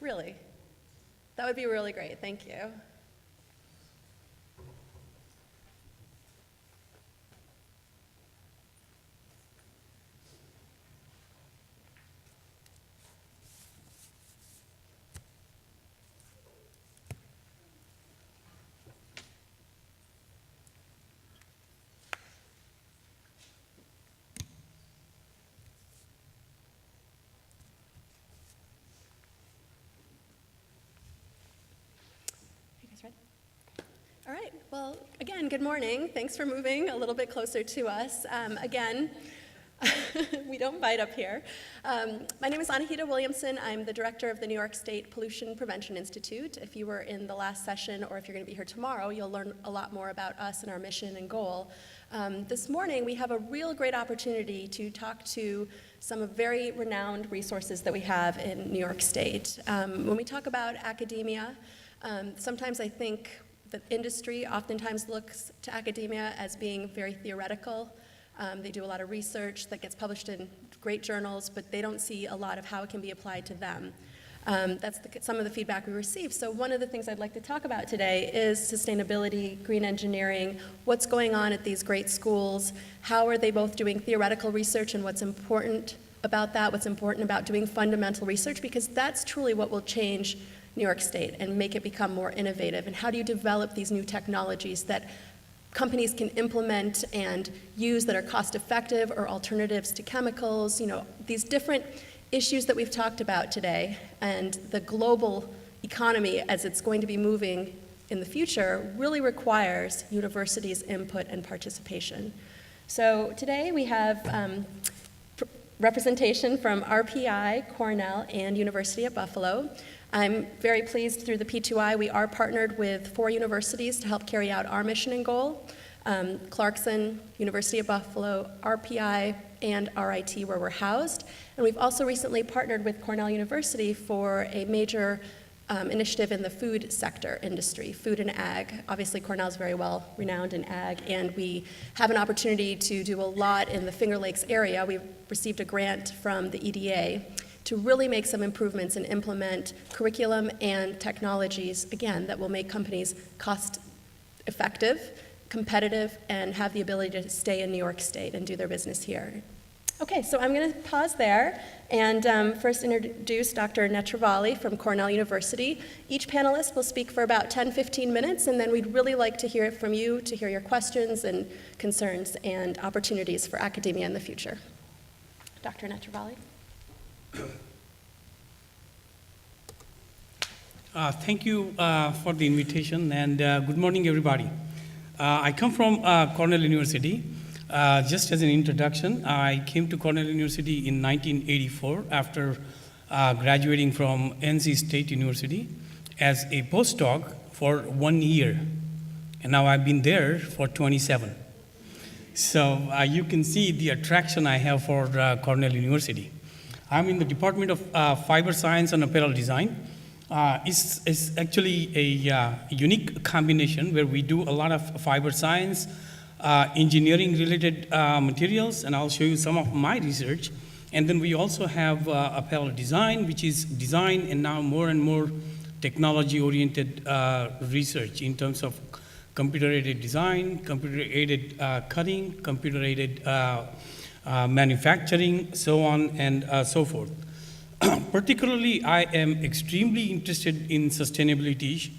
Really? That would be really great. Thank you. All right, well, again, good morning. Thanks for moving a little bit closer to us. Again, we don't bite up here. My name is Anahita Williamson. I'm the director of the New York State Pollution Prevention Institute. If you were in the last session or if you're going to be here tomorrow, you'll learn a lot more about us and our mission and goal. This morning, we have a real great opportunity to talk to some very renowned resources that we have in New York State. When we talk about academia, sometimes I think the industry oftentimes looks to academia as being very theoretical. They do a lot of research that gets published in great journals, but they don't see a lot of how it can be applied to them. That's some of the feedback we receive. So one of the things I'd like to talk about today is sustainability, green engineering, what's going on at these great schools, how are they both doing theoretical research and what's important about that, what's important about doing fundamental research, because that's truly what will change New York State and make it become more innovative. And how do you develop these new technologies that companies can implement and use that are cost effective or alternatives to chemicals, these different issues that we've talked about today and the global economy as it's going to be moving in the future really requires universities' input and participation. So today we have representation from RPI, Cornell, and University at Buffalo. I'm very pleased through the P2I, we are partnered with 4 universities to help carry out our mission and goal. Clarkson, University of Buffalo, RPI, and RIT where we're housed. And we've also recently partnered with Cornell University for a major initiative in the food sector industry, food and ag. Obviously Cornell is very well renowned in ag, and we have an opportunity to do a lot in the Finger Lakes area. We've received a grant from the EDA to really make some improvements and implement curriculum and technologies, again, that will make companies cost effective, competitive, and have the ability to stay in New York State and do their business here. Okay, so I'm going to pause there and first introduce Dr. Netravalli from Cornell University. Each panelist will speak for about 10-15 minutes, and then we'd really like to hear it from you, to hear your questions and concerns and opportunities for academia in the future. Dr. Netravalli. Thank you for the invitation, and good morning, everybody. I come from Cornell University. Just as an introduction, I came to Cornell University in 1984 after graduating from NC State University as a postdoc for 1 year, and now I've been there for 27. So you can see the attraction I have for Cornell University. I'm in the Department of Fiber Science and Apparel Design. It's actually a unique combination where we do a lot of fiber science, engineering related materials, and I'll show you some of my research. And then we also have apparel design, which is design and now more and more technology oriented research in terms of computer aided design, computer aided cutting, computer aided manufacturing, so on and so forth. Particularly, I am extremely interested in sustainability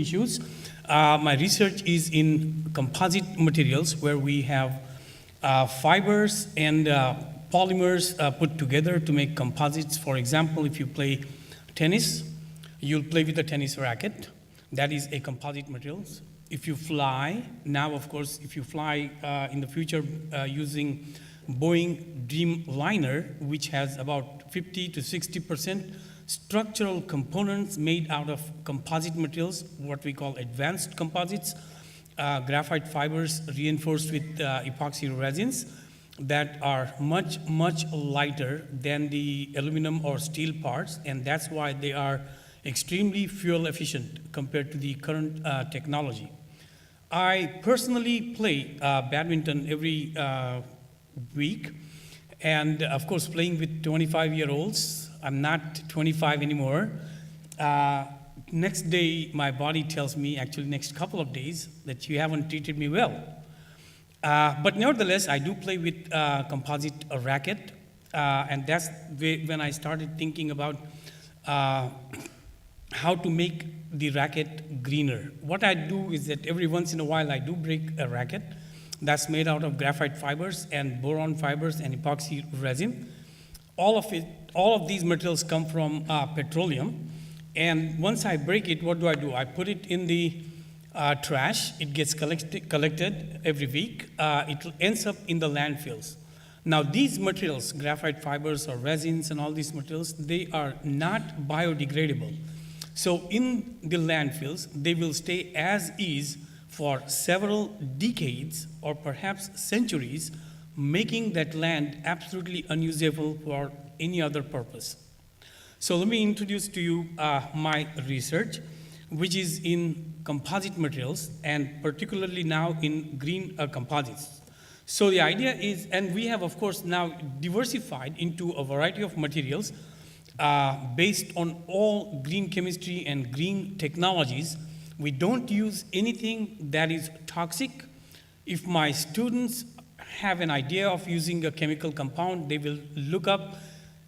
issues. My research is in composite materials where we have fibers and polymers put together to make composites. For example, if you play tennis, you'll play with a tennis racket. That is a composite material. If you fly, now of course, if you fly in the future using Boeing Dreamliner, which has about 50 to 60% structural components made out of composite materials, what we call advanced composites, graphite fibers reinforced with epoxy resins that are much, much lighter than the aluminum or steel parts, and that's why they are extremely fuel efficient compared to the current technology. I personally play badminton every week, And of course, playing with 25-year-olds, I'm not 25 anymore. Next day, my body tells me, actually next couple of days, that you haven't treated me well. But nevertheless, I do play with composite racket, and that's when I started thinking about how to make the racket greener. What I do is that every once in a while I do break a racket that's made out of graphite fibers and boron fibers and epoxy resin. All of these materials come from petroleum. And once I break it, what do? I put it in the trash. It gets collected every week. It ends up in the landfills. Now these materials, graphite fibers or resins and all these materials, they are not biodegradable. So in the landfills, they will stay as is for several decades or perhaps centuries, making that land absolutely unusable for any other purpose. So let me introduce to you my research, which is in composite materials and particularly now in green composites. So the idea is, and we have of course now diversified into a variety of materials based on all green chemistry and green technologies. We don't use anything that is toxic. If my students have an idea of using a chemical compound, they will look up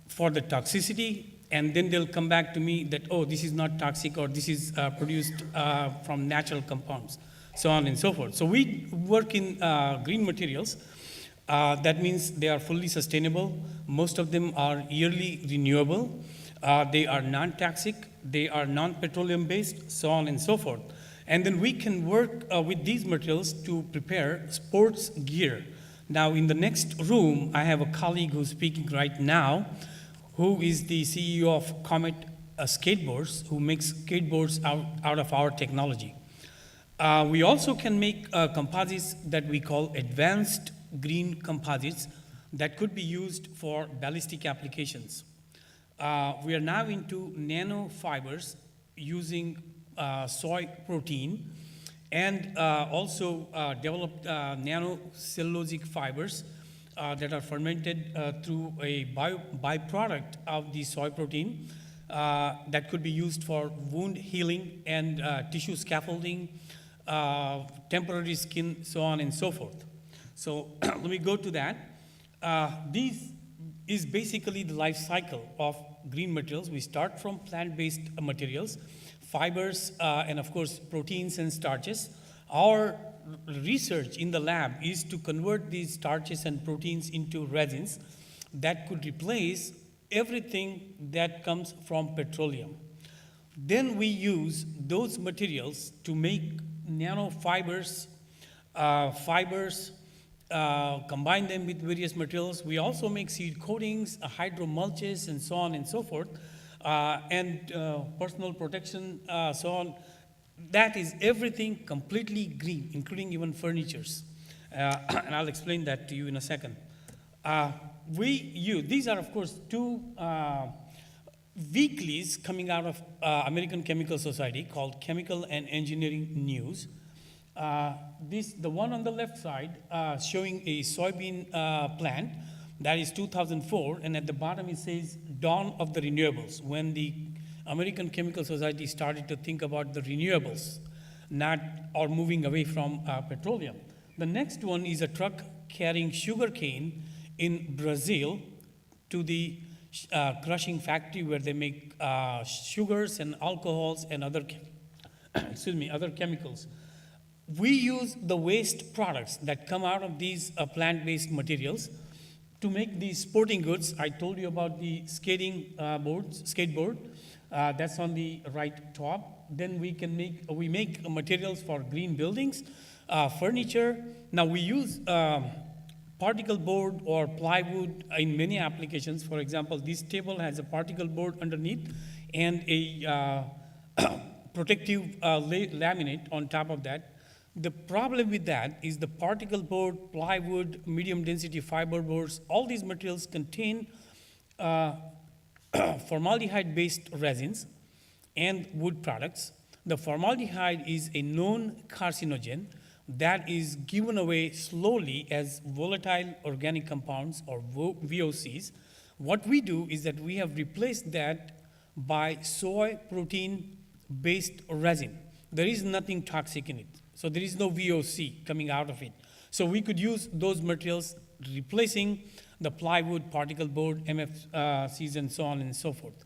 for the toxicity, and then they'll come back to me that, oh, this is not toxic, or this is produced from natural compounds, so on and so forth. So we work in green materials. That means they are fully sustainable. Most of them are yearly renewable. They are non-toxic. They are non-petroleum based, so on and so forth. And then we can work with these materials to prepare sports gear. Now in the next room, I have a colleague who's speaking right now, who is the CEO of Comet Skateboards, who makes skateboards out of our technology. We also can make composites that we call advanced green composites that could be used for ballistic applications. We are now into nanofibers using soy protein, and also developed nanocellulosic fibers that are fermented through a byproduct of the soy protein that could be used for wound healing and tissue scaffolding, temporary skin, so on and so forth. So let me go to that. This is basically the life cycle of green materials. We start from plant-based materials, fibers, and of course proteins and starches. Our research in the lab is to convert these starches and proteins into resins that could replace everything that comes from petroleum. Then we use those materials to make nanofibers, combine them with various materials. We also make seed coatings, hydromulches, and so on and so forth, and personal protection, so on. That is everything completely green, including even furnitures. And I'll explain that to you in a second. These are, of course, two weeklies coming out of American Chemical Society called Chemical and Engineering News. The one on the left side showing a soybean plant, that is 2004, and at the bottom it says dawn of the renewables, when the American Chemical Society started to think about the renewables, or moving away from petroleum. The next one is a truck carrying sugarcane in Brazil to the crushing factory where they make sugars and alcohols and other chemicals. We use the waste products that come out of these plant-based materials to make these sporting goods. I told you about the skateboard. That's on the right top. Then we make materials for green buildings, furniture. Now we use particle board or plywood in many applications. For example, this table has a particle board underneath and a protective laminate on top of that. The problem with that is the particle board, plywood, medium density fiber boards, all these materials contain formaldehyde-based resins and wood products. The formaldehyde is a known carcinogen, that is given away slowly as volatile organic compounds or VOCs. What we do is that we have replaced that by soy protein based resin. There is nothing toxic in it. So there is no VOC coming out of it. So we could use those materials replacing the plywood, particle board, MFCs, and so on and so forth.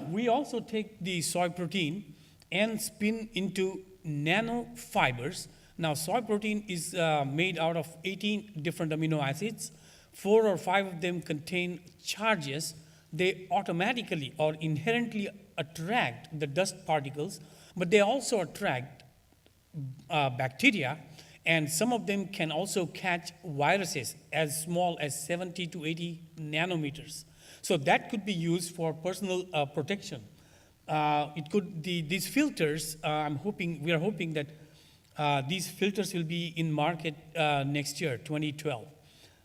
We also take the soy protein and spin into nanofibers. Now, soy protein is made out of 18 different amino acids. 4 or 5 of them contain charges. They automatically or inherently attract the dust particles, but they also attract bacteria, and some of them can also catch viruses as small as 70 to 80 nanometers. So that could be used for personal protection. These filters, we are hoping that these filters will be in market next year, 2012.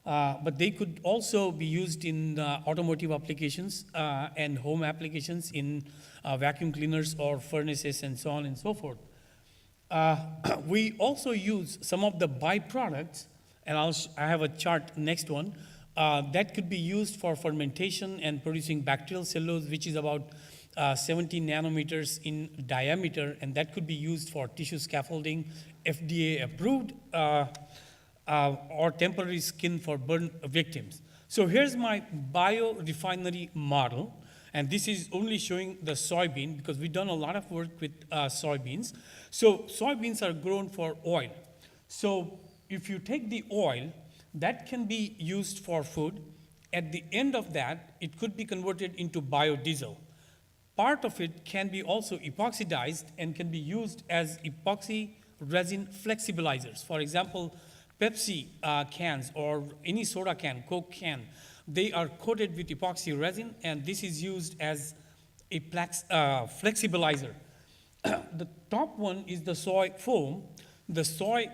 But they could also be used in automotive applications and home applications in vacuum cleaners or furnaces and so on and so forth. We also use some of the byproducts, and I have a chart next one, that could be used for fermentation and producing bacterial cellulose, which is about 17 nanometers in diameter, and that could be used for tissue scaffolding, FDA approved, or temporary skin for burn victims. So here's my biorefinery model, and this is only showing the soybean because we've done a lot of work with soybeans. So soybeans are grown for oil. So if you take the oil, that can be used for food. At the end of that, it could be converted into biodiesel. Part of it can be also epoxidized and can be used as epoxy resin flexibilizers. For example, Pepsi cans or any soda can, Coke can, they are coated with epoxy resin, and this is used as a flexibilizer. The top one is the soy foam. The soy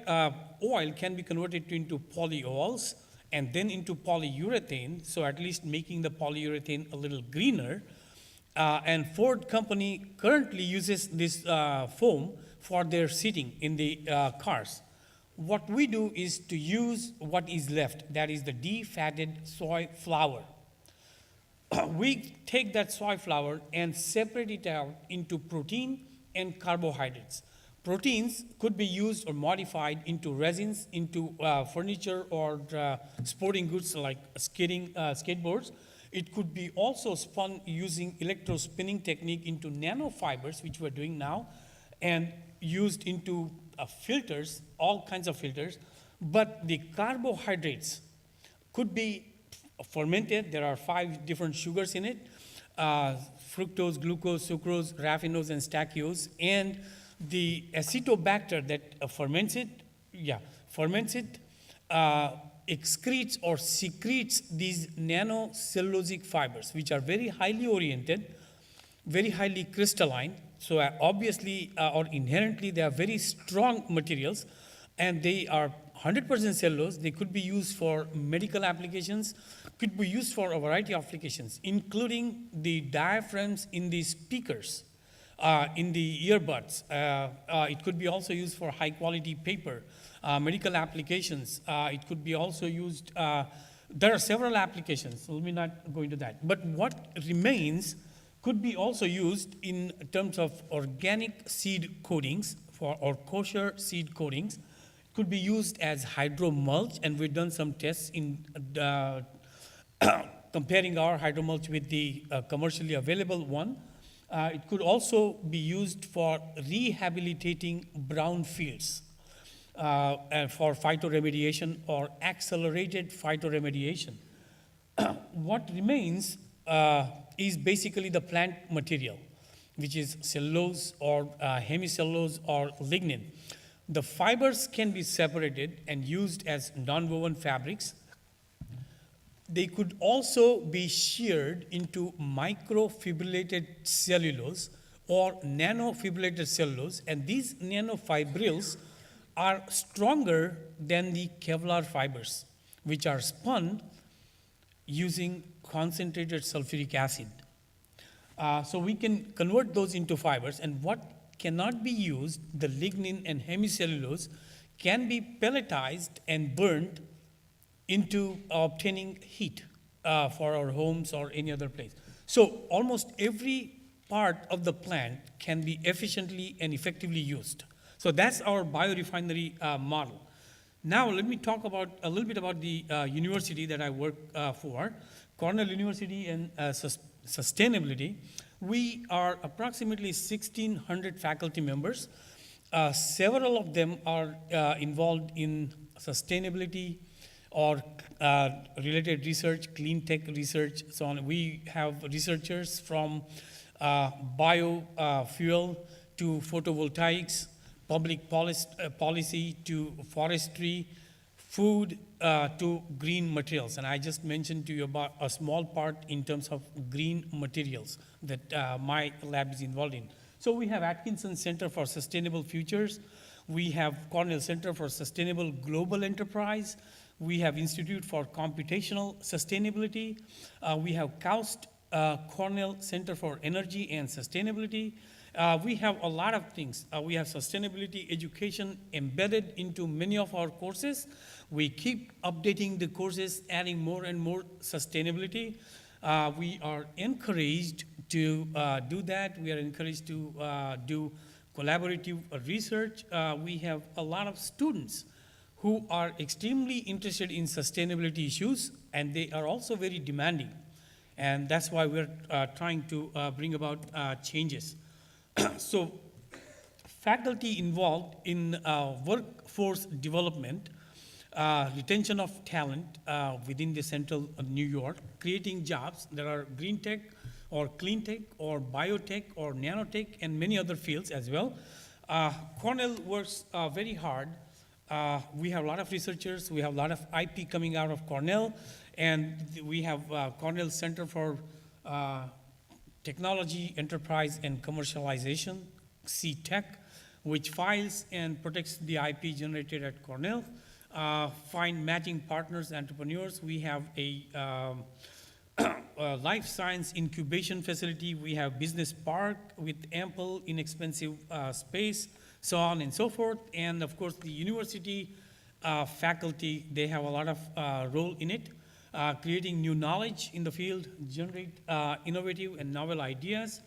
oil can be converted into polyols and then into polyurethane, so at least making the polyurethane a little greener. And Ford company currently uses this foam for their seating in the cars. What we do is to use what is left, that is the defatted soy flour. We take that soy flour and separate it out into protein and carbohydrates. Proteins could be used or modified into resins, into furniture or sporting goods like skateboards. It could be also spun using electrospinning technique into nanofibers, which we're doing now, and used into filters, all kinds of filters. But the carbohydrates could be fermented. There are 5 different sugars in it: fructose, glucose, sucrose, raffinose, and stachyose. And the acetobacter that ferments it, excretes or secretes these nanocellulosic fibers, which are very highly oriented, very highly crystalline. So obviously or inherently they are very strong materials, and they are 100% cellulose. They could be used for medical applications, could be used for a variety of applications, including the diaphragms in the speakers, in the earbuds. It could be also used for high quality paper, medical applications. It could be also used, there are several applications, so let me not go into that. But what remains could be also used in terms of organic seed coatings or kosher seed coatings. Could be used as hydro mulch, and we've done some tests in comparing our hydro mulch with the commercially available one. It could also be used for rehabilitating brown fields and for phytoremediation or accelerated phytoremediation. What remains is basically the plant material, which is cellulose or hemicellulose or lignin. The fibers can be separated and used as nonwoven fabrics. They could also be sheared into microfibrillated cellulose or nanofibrillated cellulose, and these nanofibrils are stronger than the Kevlar fibers, which are spun using concentrated sulfuric acid. So we can convert those into fibers, and what cannot be used, the lignin and hemicellulose, can be pelletized and burned into obtaining heat for our homes or any other place. So almost every part of the plant can be efficiently and effectively used. So that's our biorefinery model. Now let me talk about a little bit about the university that I work for, Cornell University and Sustainability. We are approximately 1,600 faculty members. Several of them are involved in sustainability or related research, clean tech research, so on. We have researchers from biofuel to photovoltaics, public policy to forestry, food to green materials. And I just mentioned to you about a small part in terms of green materials that my lab is involved in. So we have Atkinson Center for Sustainable Futures. We have Cornell Center for Sustainable Global Enterprise. We have Institute for Computational Sustainability. We have KAUST, Cornell Center for Energy and Sustainability. We have a lot of things. We have sustainability education embedded into many of our courses. We keep updating the courses, adding more and more sustainability. We are encouraged to do that. We are encouraged to do collaborative research. We have a lot of students who are extremely interested in sustainability issues, and they are also very demanding. And that's why we're trying to bring about changes. So faculty involved in workforce development, retention of talent within the central New York, creating jobs that are green tech or clean tech or biotech or nanotech and many other fields as well. Cornell works very hard. We have a lot of researchers. We have a lot of IP coming out of Cornell. And we have Cornell Center for Technology, Enterprise, and Commercialization, CTEC, which files and protects the IP generated at Cornell. Find matching partners, entrepreneurs. We have a life science incubation facility. We have business park with ample, inexpensive space, so on and so forth. And of course, the university faculty, they have a lot of role in it. Creating new knowledge in the field, generate innovative and novel ideas,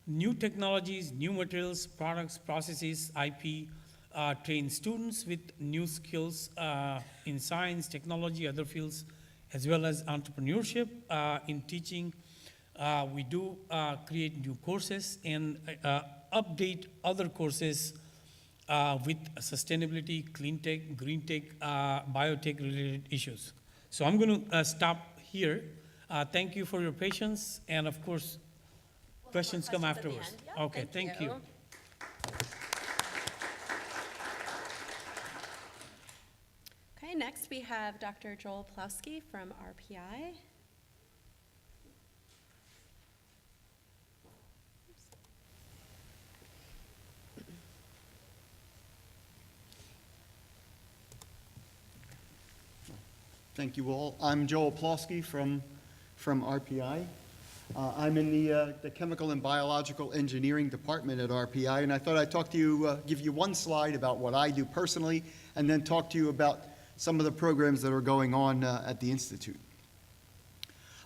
new technologies, new materials, products, processes, IP, train students with new skills in science, technology, other fields, as well as entrepreneurship. In teaching, we do create new courses and update other courses with sustainability, clean tech, green tech, biotech related issues. So I'm going to stop here. Thank you for your patience, and of course, questions come afterwards. Yep, Okay, thank you. Okay, next we have Dr. Joel Plowski from RPI. Thank you all. I'm Joel Plowski from RPI. I'm in the Chemical and Biological Engineering Department at RPI, and I thought I'd talk to you, give you one slide about what I do personally, and then talk to you about some of the programs that are going on at the Institute.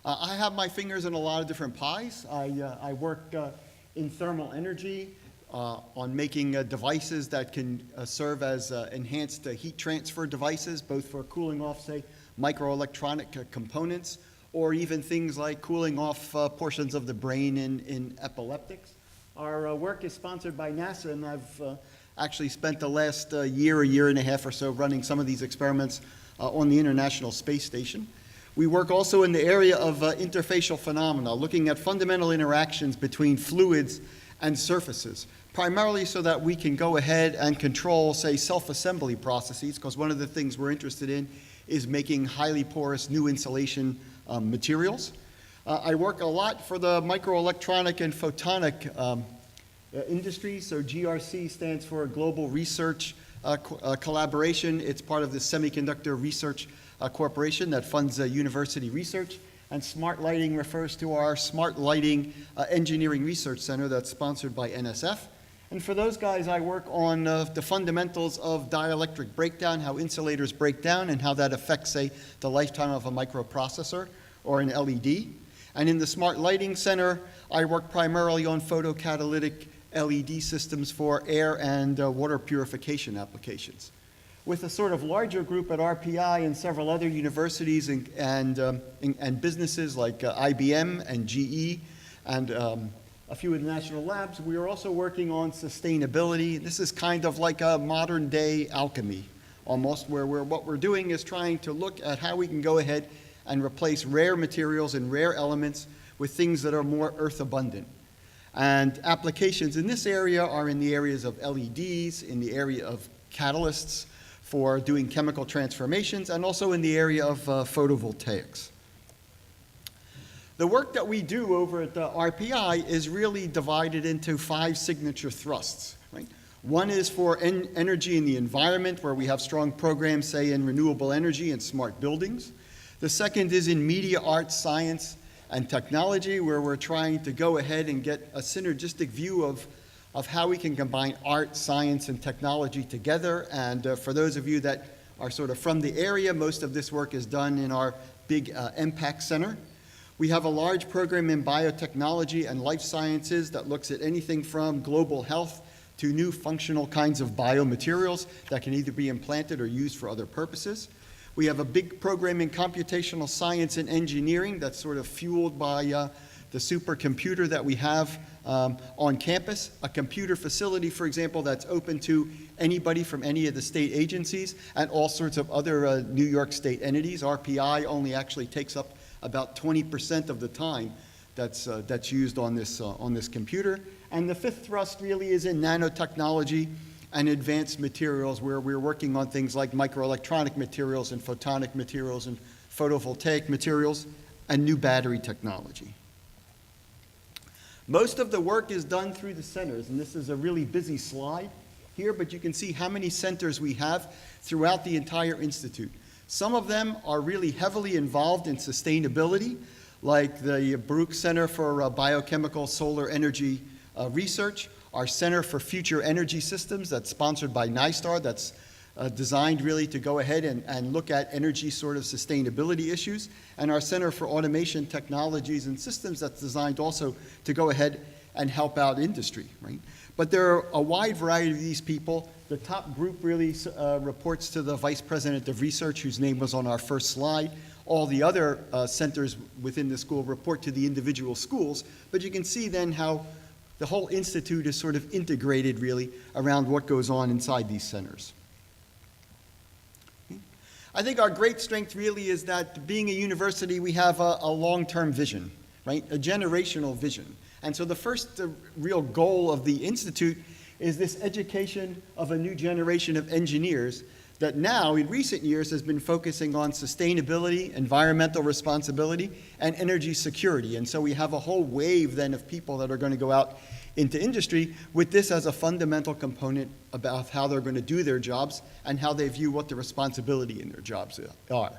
I have my fingers in a lot of different pies. I work in thermal energy on making devices that can serve as enhanced heat transfer devices, both for cooling off, say, microelectronic components, or even things like cooling off portions of the brain in epileptics. Our work is sponsored by NASA, and I've actually spent the last year and a half or so running some of these experiments on the International Space Station. We work also in the area of interfacial phenomena, looking at fundamental interactions between fluids and surfaces, primarily so that we can go ahead and control, say, self-assembly processes, because one of the things we're interested in is making highly porous new insulation materials. I work a lot for the microelectronic and photonic industry. So GRC stands for Global Research Collaboration. It's part of the Semiconductor Research Corporation that funds university research. And Smart Lighting refers to our Smart Lighting Engineering Research Center that's sponsored by NSF. And for those guys, I work on the fundamentals of dielectric breakdown, how insulators break down, and how that affects, say, the lifetime of a microprocessor or an LED. And in the Smart Lighting Center, I work primarily on photocatalytic LED systems for air and water purification applications. With a sort of larger group at RPI and several other universities and businesses like IBM and GE and a few of the national labs, we are also working on sustainability. This is kind of like a modern day alchemy, almost, where what we're doing is trying to look at how we can go ahead and replace rare materials and rare elements with things that are more earth abundant. And applications in this area are in the areas of LEDs, in the area of catalysts for doing chemical transformations, and also in the area of photovoltaics. The work that we do over at the RPI is really divided into 5 signature thrusts, right? One is for energy in the environment, where we have strong programs, say, in renewable energy and smart buildings. The second is in media, arts, science, and technology, where we're trying to go ahead and get a synergistic view of how we can combine art, science, and technology together. And for those of you that are sort of from the area, most of this work is done in our big MPAC Center. We have a large program in biotechnology and life sciences that looks at anything from global health to new functional kinds of biomaterials that can either be implanted or used for other purposes. We have a big program in computational science and engineering that's sort of fueled by the supercomputer that we have on campus, a computer facility, for example, that's open to anybody from any of the state agencies and all sorts of other New York State entities. RPI only actually takes up about 20% of the time that's used on this computer. And the 5th thrust really is in nanotechnology and advanced materials, where we're working on things like microelectronic materials and photonic materials and photovoltaic materials and new battery technology. Most of the work is done through the centers, and this is a really busy slide here, but you can see how many centers we have throughout the entire institute. Some of them are really heavily involved in sustainability, like the Baruch Center for Biochemical Solar Energy Research, our Center for Future Energy Systems that's sponsored by NISTAR, that's designed really to go ahead and look at energy sort of sustainability issues, and our Center for Automation Technologies and Systems that's designed also to go ahead and help out industry, right? But there are a wide variety of these people. The top group really reports to the Vice President of Research, whose name was on our first slide. All the other centers within the school report to the individual schools, but you can see then how the whole institute is sort of integrated really around what goes on inside these centers. I think our great strength really is that being a university, we have a long-term vision, right? A generational vision. And so the first real goal of the institute is this education of a new generation of engineers that now, in recent years, has been focusing on sustainability, environmental responsibility, and energy security. And so we have a whole wave then of people that are going to go out into industry with this as a fundamental component about how they're going to do their jobs and how they view what the responsibility in their jobs are.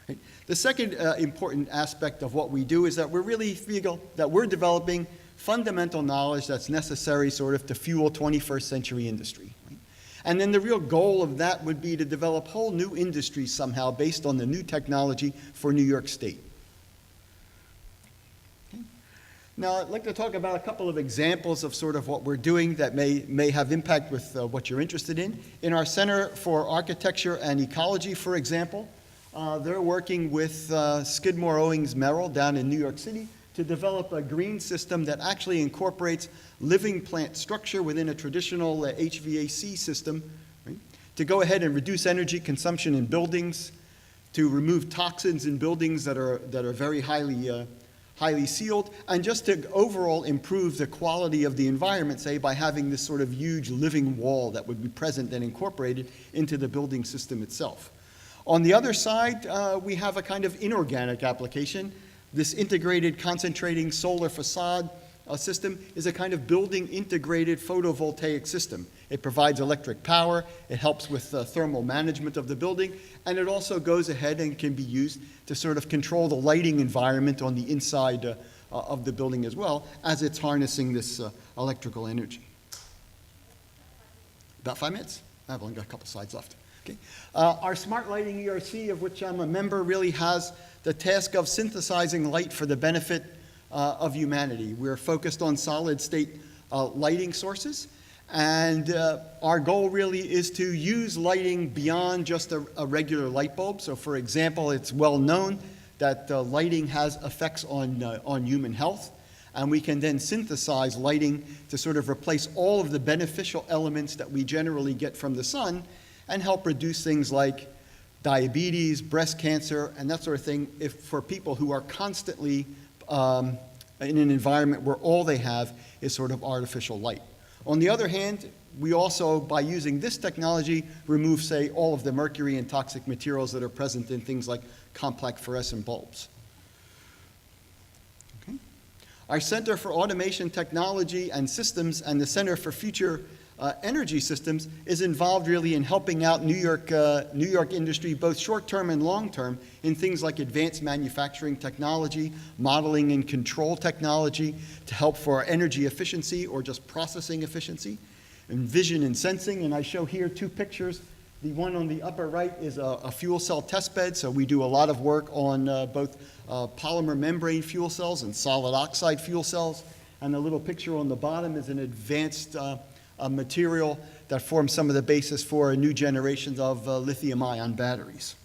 Right? The second important aspect of what we do is that we really feel that we're developing fundamental knowledge that's necessary sort of to fuel 21st century industry. Right? And then the real goal of that would be to develop whole new industries somehow based on the new technology for New York State. Okay. Now, I'd like to talk about a couple of examples of sort of what we're doing that may have impact with what you're interested in. In our Center for Architecture and Ecology, for example, they're working with Skidmore, Owings, Merrill down in New York City to develop a green system that actually incorporates living plant structure within a traditional HVAC system, right? To go ahead and reduce energy consumption in buildings, to remove toxins in buildings that are very highly sealed, and just to overall improve the quality of the environment, say, by having this sort of huge living wall that would be present and incorporated into the building system itself. On the other side, we have a kind of inorganic application. This integrated concentrating solar facade system is a kind of building integrated photovoltaic system. It provides electric power, it helps with thermal management of the building, and it also goes ahead and can be used to sort of control the lighting environment on the inside of the building as well, as it's harnessing this electrical energy. About 5 minutes? I've only got a couple slides left. Okay. Our Smart Lighting ERC, of which I'm a member, really has the task of synthesizing light for the benefit of humanity. We're focused on solid-state lighting sources, and our goal really is to use lighting beyond just a regular light bulb. So, for example, it's well known that lighting has effects on human health, and we can then synthesize lighting to sort of replace all of the beneficial elements that we generally get from the sun and help reduce things like diabetes, breast cancer, and that sort of thing for people who are constantly in an environment where all they have is sort of artificial light. On the other hand, we also, by using this technology, remove, say, all of the mercury and toxic materials that are present in things like complex fluorescent bulbs. Okay. Our Center for Automation Technology and Systems and the Center for Future Energy Systems is involved really in helping out New York industry, both short-term and long-term, in things like advanced manufacturing technology, modeling and control technology to help for energy efficiency or just processing efficiency, and vision and sensing. And I show here 2 pictures. The one on the upper right is a fuel cell test bed, so we do a lot of work on both polymer membrane fuel cells and solid oxide fuel cells. And the little picture on the bottom is an advanced material that forms some of the basis for a new generation of lithium-ion batteries.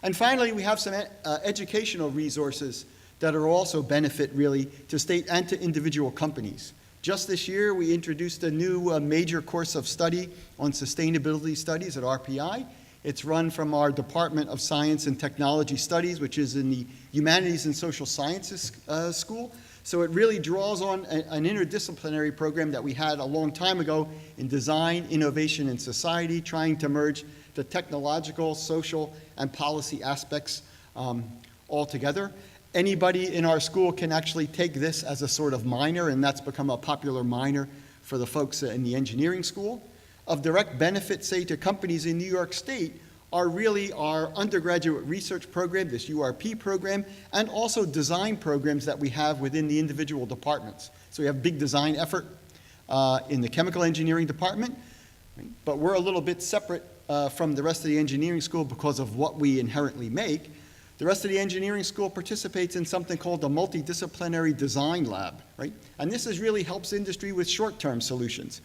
And finally, we have some educational resources that are also benefit really to state and to individual companies. Just this year, we introduced a new major course of study on sustainability studies at RPI. It's run from our Department of Science and Technology Studies, which is in the Humanities and Social Sciences School. So it really draws on an interdisciplinary program that we had a long time ago in design, innovation, and society, trying to merge the technological, social, and policy aspects all together. Anybody in our school can actually take this as a sort of minor, and that's become a popular minor for the folks in the engineering school. Of direct benefit, say, to companies in New York State are really our undergraduate research program, this URP program, and also design programs that we have within the individual departments. So we have a big design effort in the chemical engineering department, right? But we're a little bit separate from the rest of the engineering school because of what we inherently make. The rest of the engineering school participates in something called the Multidisciplinary Design Lab, right? And this really helps industry with short-term solutions,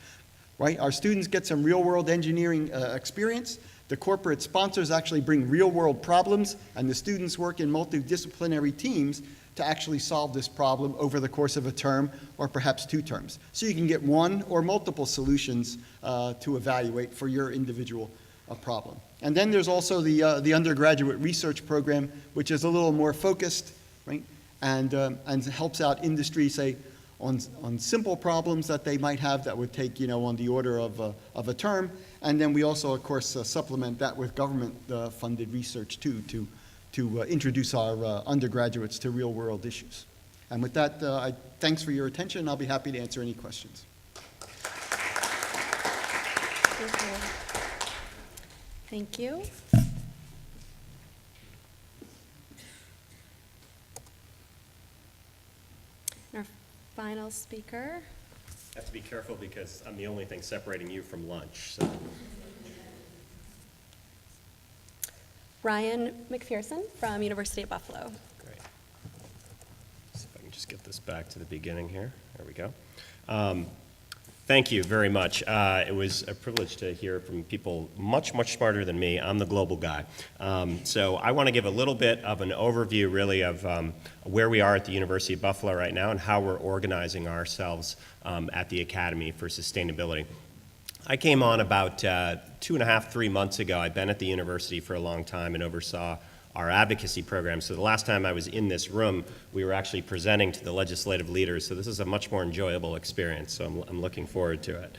right? Our students get some real-world engineering experience. The corporate sponsors actually bring real-world problems, and the students work in multidisciplinary teams to actually solve this problem over the course of a term or perhaps 2 terms. So you can get one or multiple solutions to evaluate for your individual problem. And then there's also the undergraduate research program, which is a little more focused, right? And helps out industry, say, on simple problems that they might have that would take, on the order of a term. And then we also, of course, supplement that with government-funded research, too, to introduce our undergraduates to real-world issues. And with that, thanks for your attention. I'll be happy to answer any questions. Thank you. Thank you. Our final speaker. I have to be careful because I'm the only thing separating you from lunch. So. Ryan McPherson from University of Buffalo. Great. See if I can just get this back to the beginning here. There we go. Thank you very much. It was a privilege to hear from people much, much smarter than me. I'm the global guy. So I want to give a little bit of an overview, really, of where we are at the University of Buffalo right now and how we're organizing ourselves at the Academy for Sustainability. I came on about 2.5, 3 months ago. I've been at the university for a long time and oversaw our advocacy program. So the last time I was in this room, we were actually presenting to the legislative leaders. So this is a much more enjoyable experience. So I'm looking forward to it.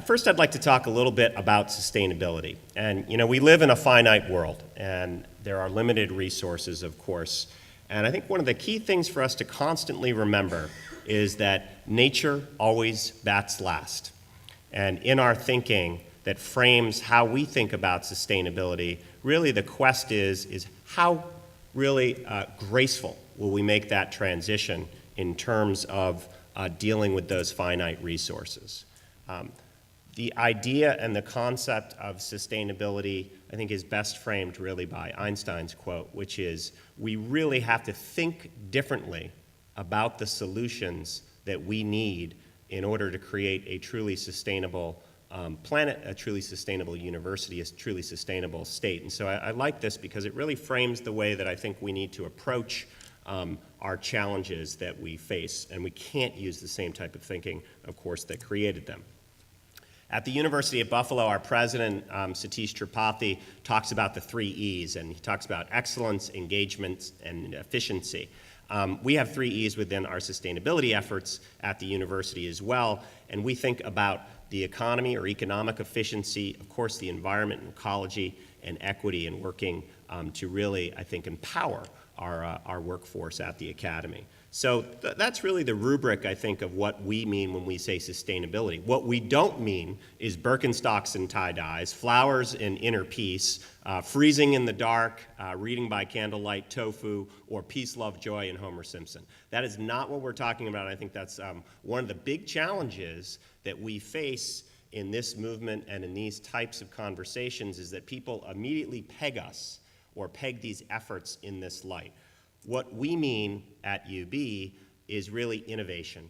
First, I'd like to talk a little bit about sustainability. And, we live in a finite world, and there are limited resources, of course. And I think one of the key things for us to constantly remember is that nature always bats last. And in our thinking that frames how we think about sustainability, really the quest is how really graceful will we make that transition in terms of dealing with those finite resources. The idea and the concept of sustainability, I think, is best framed really by Einstein's quote, which is, we really have to think differently about the solutions that we need in order to create a truly sustainable planet, a truly sustainable university, a truly sustainable state. And so I like this because it really frames the way that I think we need to approach our challenges that we face. And we can't use the same type of thinking, of course, that created them. At the University of Buffalo, our president, Satish Tripathi, talks about the 3 E's, and he talks about excellence, engagement, and efficiency. We have 3 E's within our sustainability efforts at the university as well, and we think about the economy or economic efficiency, of course, the environment and ecology, and equity, and working to really, I think, empower our workforce at the academy. So that's really the rubric, I think, of what we mean when we say sustainability. What we don't mean is Birkenstocks and tie-dyes, flowers and inner peace, freezing in the dark, reading by candlelight, tofu, or peace, love, joy, and Homer Simpson. That is not what we're talking about. I think that's one of the big challenges that we face in this movement and in these types of conversations, is that people immediately peg us or peg these efforts in this light. What we mean at UB is really innovation,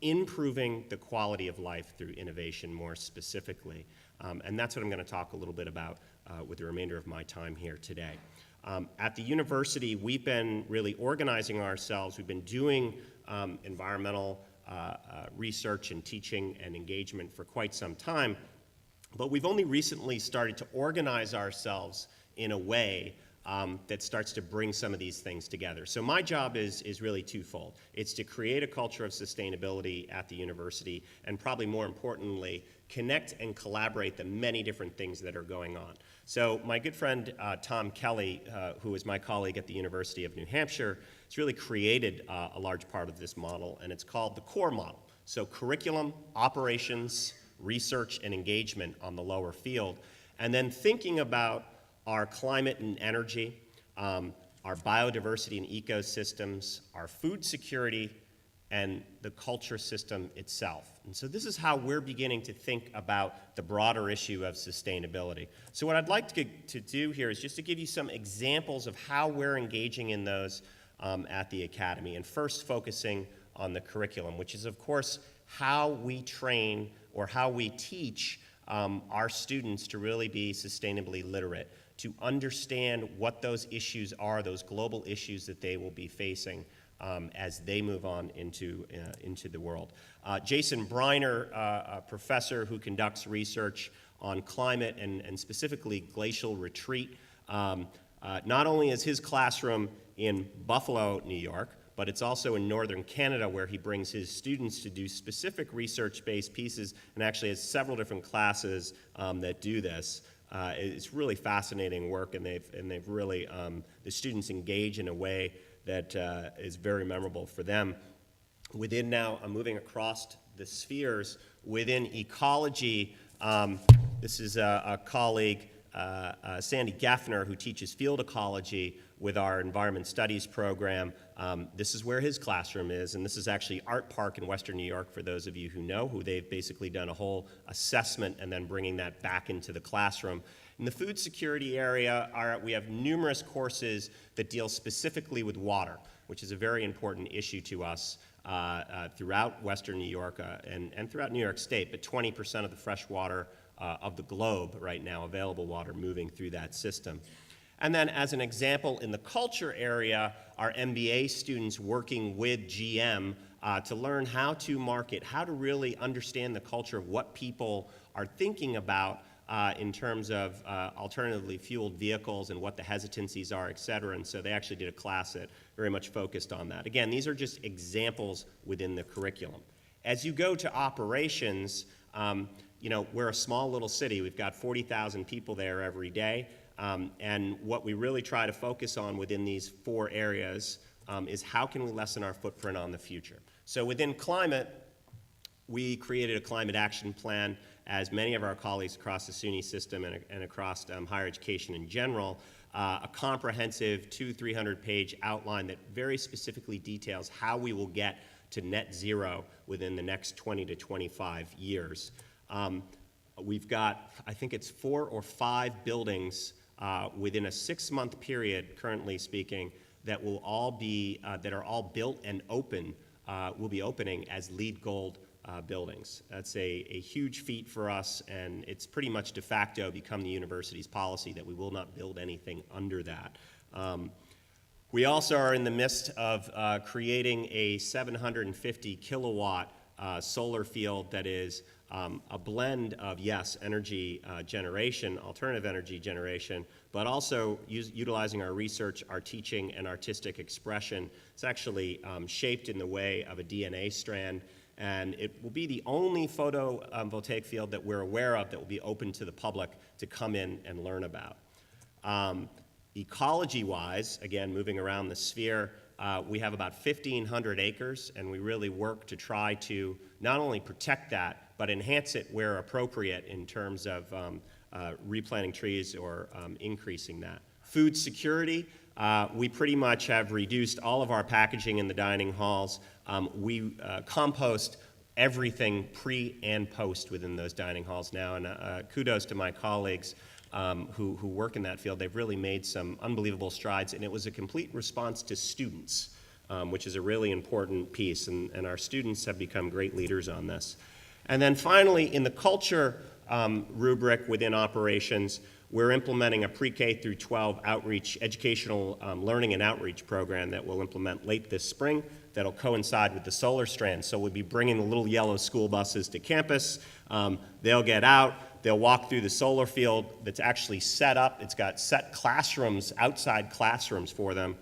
improving the quality of life through innovation more specifically. And that's what I'm going to talk a little bit about with the remainder of my time here today. At the university, we've been really organizing ourselves. We've been doing environmental research and teaching and engagement for quite some time, but we've only recently started to organize ourselves in a way that starts to bring some of these things together. So my job is really twofold. It's to create a culture of sustainability at the university, and probably more importantly, connect and collaborate the many different things that are going on. So my good friend Tom Kelly, who is my colleague at the University of New Hampshire, has really created a large part of this model, and it's called the CORE model. So curriculum, operations, research, and engagement on the lower field, and then thinking about our climate and energy, our biodiversity and ecosystems, our food security, and the culture system itself. And so this is how we're beginning to think about the broader issue of sustainability. So what I'd like to do here is just to give you some examples of how we're engaging in those at the Academy, and first focusing on the curriculum, which is, of course, how we train or how we teach our students to really be sustainably literate, to understand what those issues are, those global issues that they will be facing as they move on into the world. Jason Briner, a professor who conducts research on climate and specifically glacial retreat, not only is his classroom in Buffalo, New York, but it's also in northern Canada, where he brings his students to do specific research-based pieces, and actually has several different classes that do this. It's really fascinating work, and they've really, the students engage in a way that is very memorable for them. Within now, I'm moving across the spheres, within ecology, this is a colleague, Sandy Geffner, who teaches field ecology with our Environment Studies program. This is where his classroom is, and this is actually Art Park in Western New York, for those of you who know, who they've basically done a whole assessment and then bringing that back into the classroom. In the food security area, we have numerous courses that deal specifically with water, which is a very important issue to us throughout Western New York and throughout New York State, but 20% of the fresh water of the globe right now, available water, moving through that system. And then as an example, in the culture area, our MBA students working with GM to learn how to market, how to really understand the culture of what people are thinking about in terms of alternatively fueled vehicles and what the hesitancies are, et cetera. And so they actually did a class that very much focused on that. Again, these are just examples within the curriculum. As you go to operations, we're a small little city. We've got 40,000 people there every day. And what we really try to focus on within these 4 areas is how can we lessen our footprint on the future. So within climate, we created a climate action plan, as many of our colleagues across the SUNY system and across higher education in general, a comprehensive 200-300-page outline that very specifically details how we will get to net zero within the next 20 to 25 years. We've got, I think it's 4 or 5 buildings within a 6-month period, currently speaking, that will all be, that are all built and open, will be opening as LEED Gold buildings. That's a huge feat for us, and it's pretty much de facto become the university's policy that we will not build anything under that. We also are in the midst of creating a 750 kilowatt solar field that is a blend of, yes, energy generation, alternative energy generation, but also utilizing our research, our teaching, and artistic expression. It's actually shaped in the way of a DNA strand, and it will be the only photovoltaic field that we're aware of that will be open to the public to come in and learn about. Ecology-wise, again, moving around the sphere, we have about 1,500 acres, and we really work to try to not only protect that, but enhance it where appropriate in terms of replanting trees or increasing that. Food security, we pretty much have reduced all of our packaging in the dining halls. We compost everything pre and post within those dining halls now, and kudos to my colleagues who work in that field. They've really made some unbelievable strides, and it was a complete response to students, which is a really important piece, and our students have become great leaders on this. And then finally, in the culture rubric within operations, we're implementing a pre-K through 12 outreach, educational learning and outreach program that we'll implement late this spring that'll coincide with the solar strand. So we'll be bringing the little yellow school buses to campus. They'll get out. They'll walk through the solar field that's actually set up. It's got set classrooms, outside classrooms for them.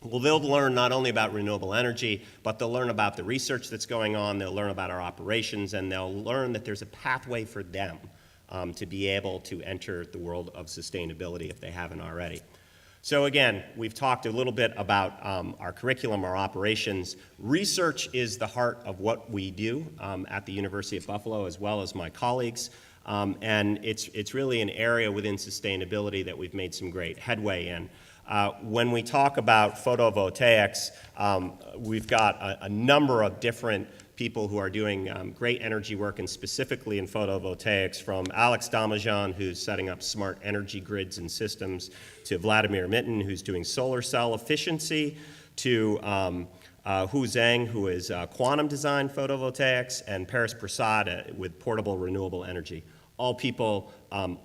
Well, they'll learn not only about renewable energy, but they'll learn about the research that's going on, they'll learn about our operations, and they'll learn that there's a pathway for them to be able to enter the world of sustainability if they haven't already. So again, we've talked a little bit about our curriculum, our operations. Research is the heart of what we do at the University of Buffalo, as well as my colleagues. And it's really an area within sustainability that we've made some great headway in. When we talk about photovoltaics, we've got a number of different people who are doing great energy work, and specifically in photovoltaics, from Alex Damajan, who's setting up smart energy grids and systems, to Vladimir Mitten, who's doing solar cell efficiency, to Hu Zhang, who is quantum design photovoltaics, and Paris Prasad with portable renewable energy. All people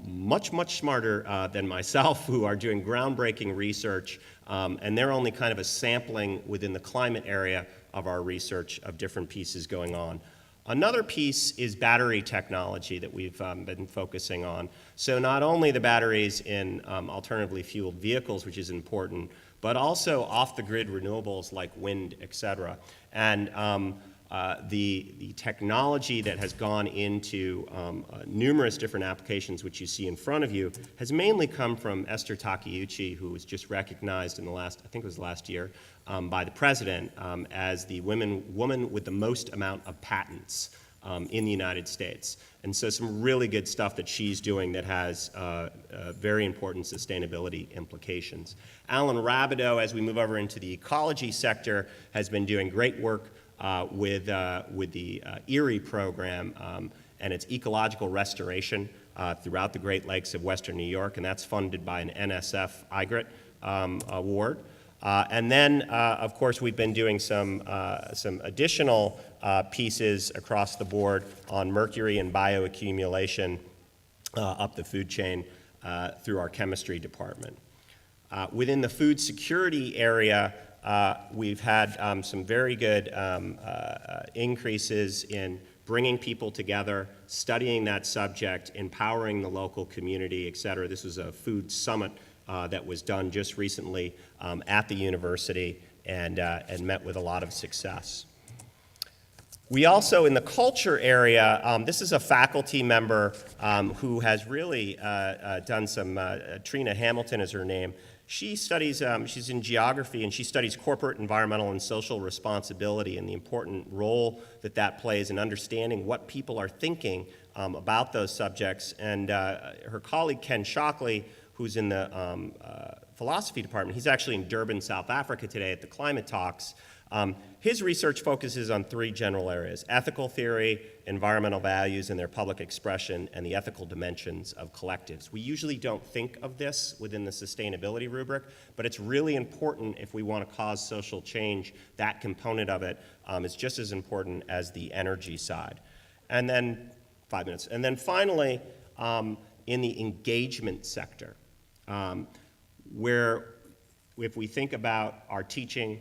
much, much smarter than myself, who are doing groundbreaking research, and they're only kind of a sampling within the climate area of our research of different pieces going on. Another piece is battery technology that we've been focusing on. So not only the batteries in alternatively fueled vehicles, which is important, but also off-the-grid renewables like wind, et cetera. And the technology that has gone into numerous different applications, which you see in front of you, has mainly come from Esther Takeuchi, who was just recognized in the last, I think it was last year, by the president as the woman with the most amount of patents in the United States. And so some really good stuff that she's doing that has very important sustainability implications. Alan Rabideau, as we move over into the ecology sector, has been doing great work with the ERIE program and its ecological restoration throughout the Great Lakes of Western New York, and that's funded by an NSF IGRIT award. And then, of course, we've been doing some additional pieces across the board on mercury and bioaccumulation up the food chain through our chemistry department. Within the food security area, we've had some very good increases in bringing people together, studying that subject, empowering the local community, et cetera. This was a food summit that was done just recently at the university and met with a lot of success. We also, in the culture area, this is a faculty member who has really done some, Trina Hamilton is her name. She studies, she's in geography, and she studies corporate, environmental, and social responsibility and the important role that that plays in understanding what people are thinking about those subjects. And her colleague, Ken Shockley, who's in the philosophy department, he's actually in Durban, South Africa today at the climate talks. His research focuses on three general areas: ethical theory, environmental values and their public expression, and the ethical dimensions of collectives. We usually don't think of this within the sustainability rubric, but it's really important if we want to cause social change. That component of it is just as important as the energy side. And then, 5 minutes. And then finally, in the engagement sector, where if we think about our teaching,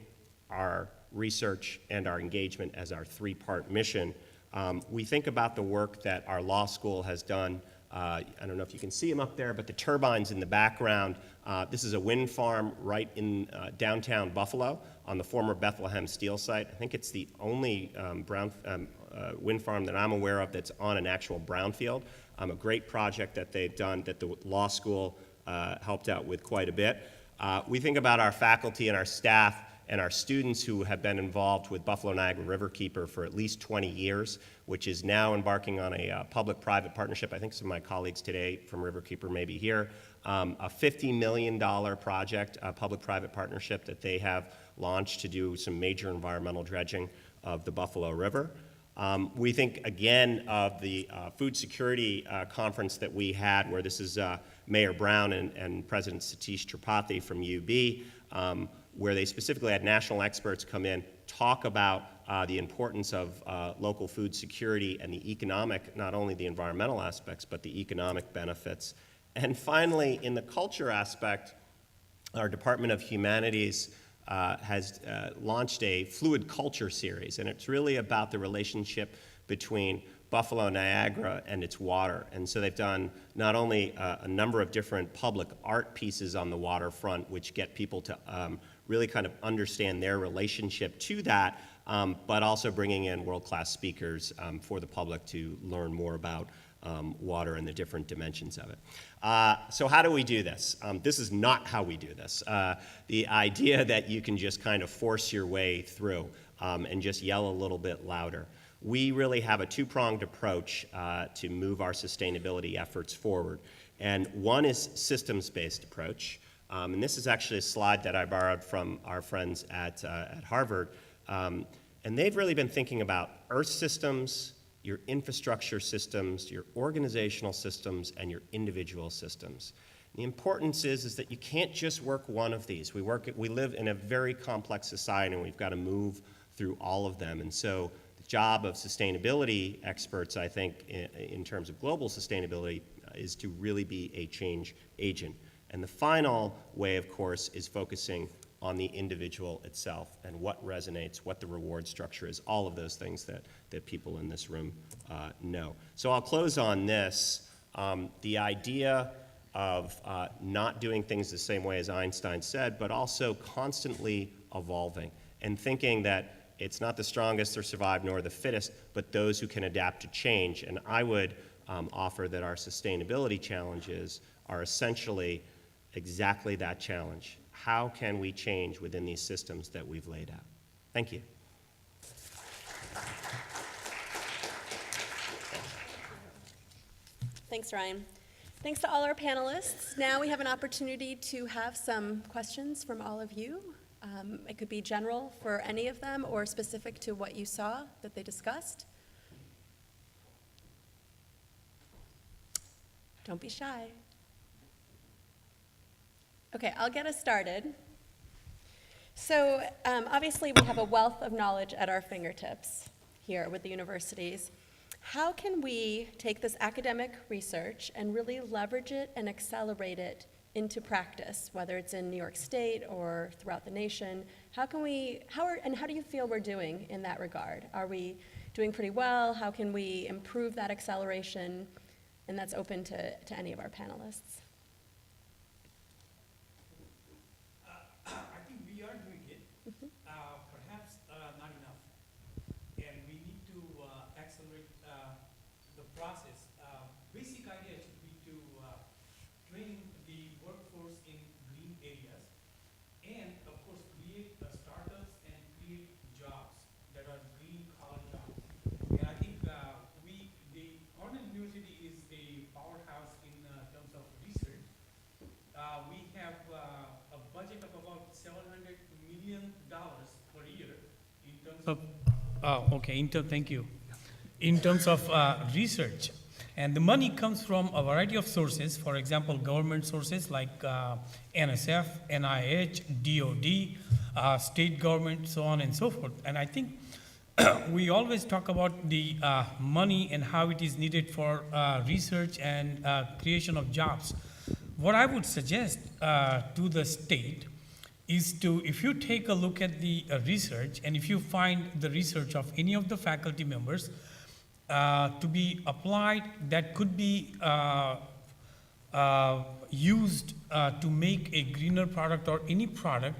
our research, and our engagement as our three-part mission, we think about the work that our law school has done. I don't know if you can see them up there, but the turbines in the background, this is a wind farm right in downtown Buffalo on the former Bethlehem Steel site. I think it's the only wind farm that I'm aware of that's on an actual brownfield. A great project that they've done that the law school helped out with quite a bit. We think about our faculty and our staff and our students who have been involved with Buffalo Niagara Riverkeeper for at least 20 years, which is now embarking on a public-private partnership. I think some of my colleagues today from Riverkeeper may be here. A $50 million project, a public-private partnership that they have launched to do some major environmental dredging of the Buffalo River. We think, again, of the food security conference that we had, where this is Mayor Brown and President Satish Tripathi from UB, where they specifically had national experts come in, talk about the importance of local food security and the economic, not only the environmental aspects, but the economic benefits. And finally, in the culture aspect, our Department of Humanities has launched a Fluid Culture series, and it's really about the relationship between Buffalo Niagara and its water. And so they've done not only a number of different public art pieces on the waterfront, which get people to really kind of understand their relationship to that, but also bringing in world-class speakers for the public to learn more about water and the different dimensions of it. So how do we do this? This is not how we do this. The idea that you can just kind of force your way through and just yell a little bit louder. We really have a two-pronged approach to move our sustainability efforts forward. And one is systems-based approach. And this is actually a slide that I borrowed from our friends at Harvard. And they've really been thinking about Earth systems, your infrastructure systems, your organizational systems, and your individual systems. The importance is that you can't just work one of these. We live in a very complex society, and we've got to move through all of them. And so the job of sustainability experts, I think, in terms of global sustainability, is to really be a change agent. And the final way, of course, is focusing on the individual itself and what resonates, what the reward structure is, all of those things that people in this room know. So I'll close on this. The idea of not doing things the same way as Einstein said, but also constantly evolving and thinking that it's not the strongest or survive nor the fittest, but those who can adapt to change. And I would offer that our sustainability challenges are essentially exactly that challenge. How can we change within these systems that we've laid out? Thank you. Thanks, Ryan. Thanks to all our panelists. Now we have an opportunity to have some questions from all of you. It could be general for any of them or specific to what you saw that they discussed. Don't be shy. Okay, I'll get us started. So obviously we have a wealth of knowledge at our fingertips here with the universities. How can we take this academic research and really leverage it and accelerate it into practice, whether it's in New York State or throughout the nation? How do you feel we're doing in that regard? Are we doing pretty well? How can we improve that acceleration? And that's open to any of our panelists. I think we are doing it, perhaps not enough. And we need to accelerate the process. Basic idea should be to train the workforce in green areas and, of course, create startups and create jobs that are green collar jobs. And I think the Cornell University is a powerhouse in terms of research. We have a budget of about $700 million per year Thank you. In terms of research, and the money comes from a variety of sources, for example, government sources like NSF, NIH, DOD, state government, so on and so forth. And I think we always talk about the money and how it is needed for research and creation of jobs. What I would suggest to the state is to, if you take a look at the research, and if you find the research of any of the faculty members to be applied that could be used to make a greener product or any product,